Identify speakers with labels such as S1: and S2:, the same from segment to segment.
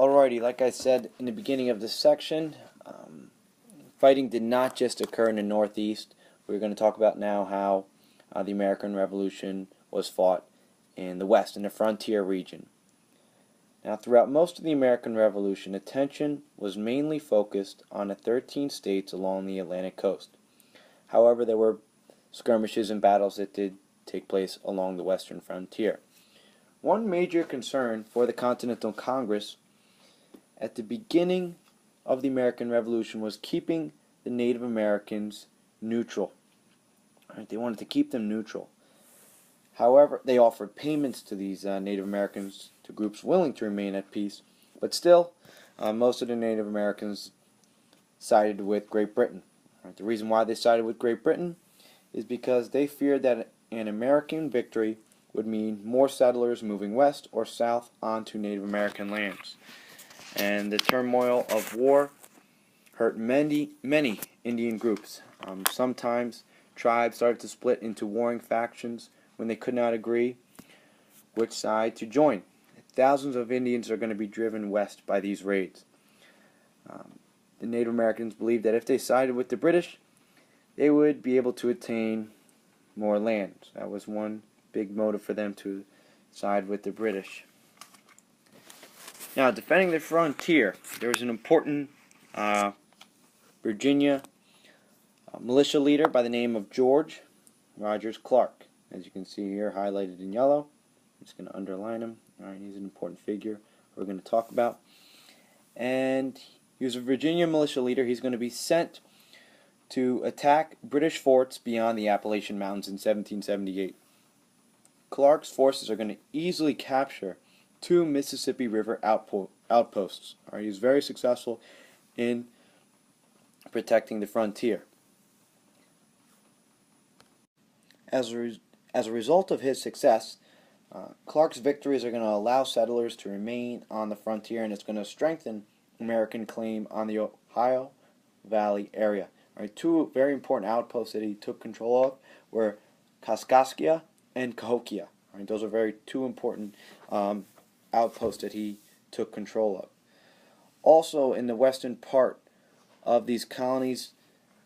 S1: Alrighty, like I said in the beginning of this section, fighting did not just occur in the Northeast. We're going to talk about now how the American Revolution was fought in the West, in the frontier region. Now, throughout most of the American Revolution, attention was mainly focused on the 13 states along the Atlantic coast. However, there were skirmishes and battles that did take place along the western frontier. One major concern for the Continental Congress at the beginning of the American Revolution was keeping the Native Americans neutral. Right? They wanted to keep them neutral. However, they offered payments to these Native Americans, to groups willing to remain at peace, but still, most of the Native Americans sided with Great Britain. Right? The reason why they sided with Great Britain is because they feared that an American victory would mean more settlers moving west or south onto Native American lands. And the turmoil of war hurt many Indian groups. Sometimes tribes started to split into warring factions when they could not agree which side to join. Thousands of Indians are going to be driven west by these raids. The Native Americans believed that if they sided with the British, they would be able to attain more land. That was one big motive for them to side with the British. Now, defending the frontier, there was an important Virginia militia leader by the name of George Rogers Clark. As you can see here, highlighted in yellow. I'm just going to underline him. Alright, he's an important figure we're going to talk about. And he was a Virginia militia leader. He's going to be sent to attack British forts beyond the Appalachian Mountains in 1778. Clark's forces are going to easily capture 2 Mississippi River outposts. He was very successful in protecting the frontier. As a result of his success, Clark's victories are going to allow settlers to remain on the frontier, and it's going to strengthen American claim on the Ohio Valley area. 2 very important outposts that he took control of were Kaskaskia and Cahokia. Those are 2 important outposts that he took control of. Also, in the western part of these colonies,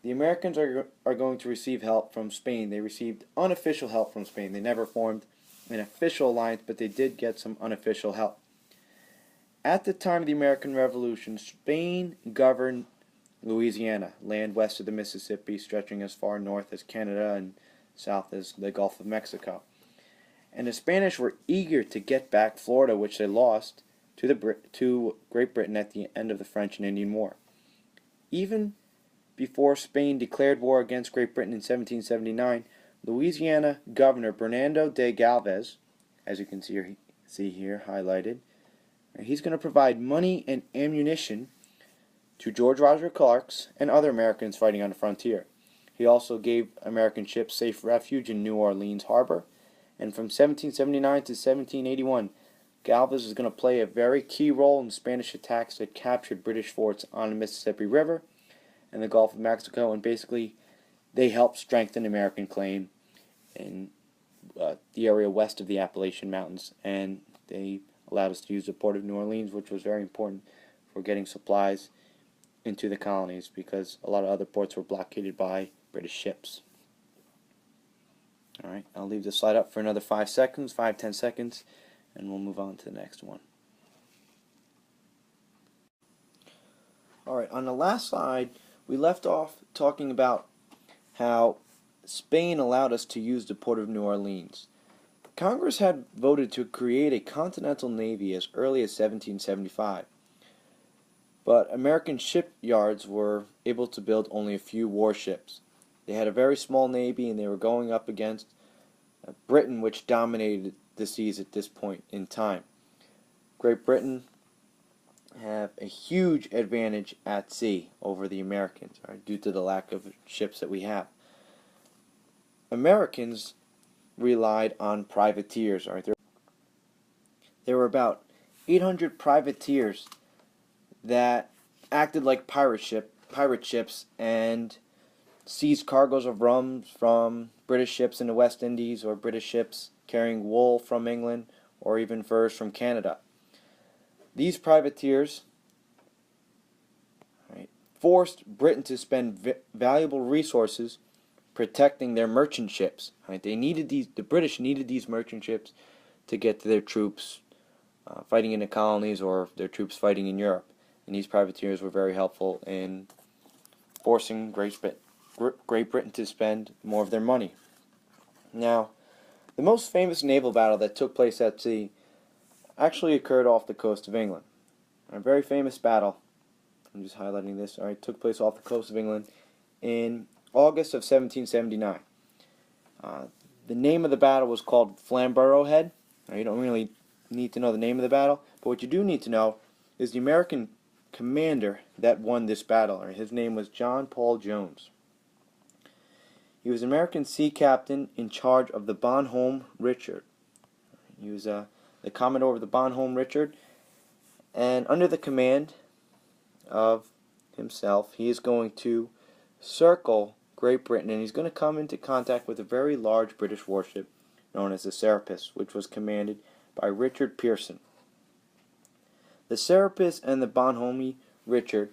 S1: the Americans are going to receive help from Spain. They received unofficial help from Spain. They never formed an official alliance, but they did get some unofficial help. At the time of the American Revolution, Spain governed Louisiana, land west of the Mississippi, stretching as far north as Canada and south as the Gulf of Mexico. And the Spanish were eager to get back Florida, which they lost to Great Britain at the end of the French and Indian War. Even before Spain declared war against Great Britain in 1779, Louisiana Governor Bernardo de Galvez, as you can see here highlighted, he's going to provide money and ammunition to George Rogers Clark and other Americans fighting on the frontier. He also gave American ships safe refuge in New Orleans Harbor. And from 1779 to 1781, Galvez is going to play a very key role in Spanish attacks that captured British forts on the Mississippi River and the Gulf of Mexico, and basically they helped strengthen American claim in the area west of the Appalachian Mountains, and they allowed us to use the port of New Orleans, which was very important for getting supplies into the colonies because a lot of other ports were blockaded by British ships. Alright, I'll leave this slide up for another 5 seconds, 5-10 seconds, and we'll move on to the next one. Alright, on the last slide, we left off talking about how Spain allowed us to use the port of New Orleans. Congress had voted to create a continental navy as early as 1775, but American shipyards were able to build only a few warships. They had a very small navy, and they were going up against Britain, which dominated the seas at this point in time. Great Britain have a huge advantage at sea over the Americans, due to the lack of ships that we have. Americans relied on privateers. There were about 800 privateers that acted like pirate ships and seized cargoes of rum from British ships in the West Indies, or British ships carrying wool from England, or even furs from Canada. These privateers, right, forced Britain to spend valuable resources protecting their merchant ships. Right? The British needed these merchant ships to get to their troops fighting in the colonies or their troops fighting in Europe. And these privateers were very helpful in forcing Great Britain to spend more of their money. Now, the most famous naval battle that took place at sea actually occurred off the coast of England. A very famous battle, I'm just highlighting this, alright, took place off the coast of England in August of 1779. The name of the battle was called Flamborough Head. Now, you don't really need to know the name of the battle, but what you do need to know is the American commander that won this battle. His name was John Paul Jones. He was an American sea captain in charge of the Bonhomme Richard. He was the commodore of the Bonhomme Richard, and under the command of himself, he is going to circle Great Britain, and he's going to come into contact with a very large British warship known as the Serapis, which was commanded by Richard Pearson. The Serapis and the Bonhomme Richard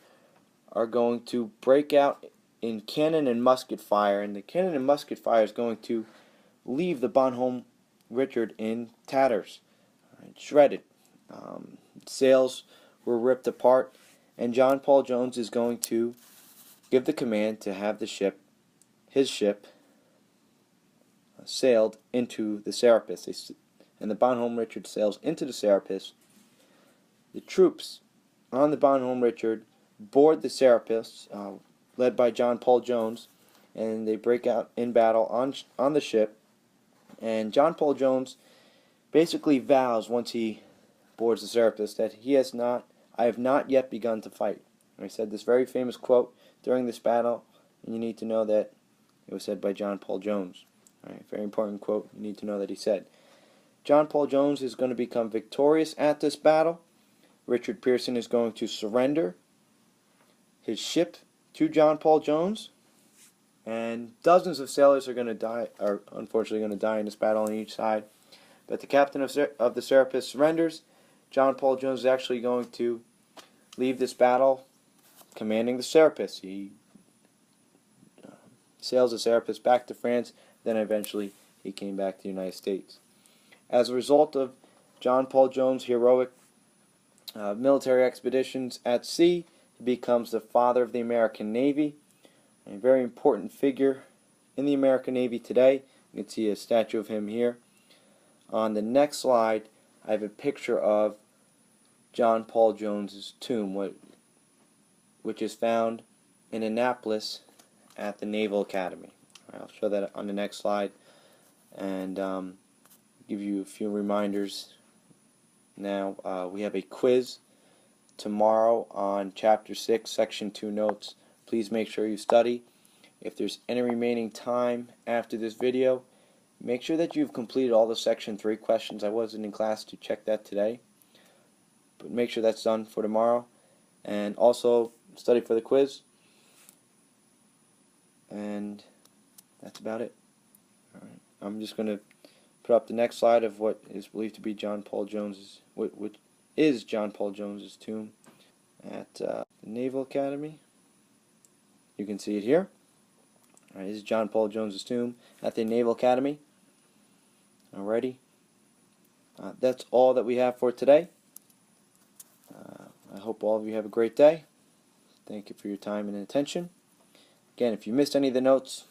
S1: are going to break out in cannon and musket fire, and the cannon and musket fire is going to leave the Bonhomme Richard in tatters, shredded. Sails were ripped apart, and John Paul Jones is going to give the command to have his ship, sailed into the Serapis. And the Bonhomme Richard sails into the Serapis. The troops on the Bonhomme Richard board the Serapis, led by John Paul Jones, and they break out in battle on the ship. And John Paul Jones basically vows, once he boards the Serapis, that I have not yet begun to fight. And he said this very famous quote during this battle, and you need to know that it was said by John Paul Jones. Right, very important quote. You need to know that he said. John Paul Jones is going to become victorious at this battle. Richard Pearson is going to surrender his ship to John Paul Jones, and dozens of sailors are unfortunately going to die in this battle on each side. But the captain of the Serapis surrenders. John Paul Jones is actually going to leave this battle commanding the Serapis. He sails the Serapis back to France, then eventually he came back to the United States. As a result of John Paul Jones' heroic military expeditions at sea, he becomes the father of the American Navy, a very important figure in the American Navy today. You can see a statue of him here. On the next slide, I have a picture of John Paul Jones' tomb, which is found in Annapolis at the Naval Academy. I'll show that on the next slide and give you a few reminders. Now, we have a quiz tomorrow on Chapter 6, Section 2 notes. Please make sure you study. If there's any remaining time after this video, make sure that you've completed all the Section 3 questions. I wasn't in class to check that today, but make sure that's done for tomorrow. And also study for the quiz. And that's about it. All right. I'm just going to put up the next slide of what is believed to be John Paul Jones's, what is John Paul Jones's tomb at the Naval Academy. You can see it here. All right, this is John Paul Jones's tomb at the Naval Academy. Alrighty. That's all that we have for today. I hope all of you have a great day. Thank you for your time and attention. Again, if you missed any of the notes,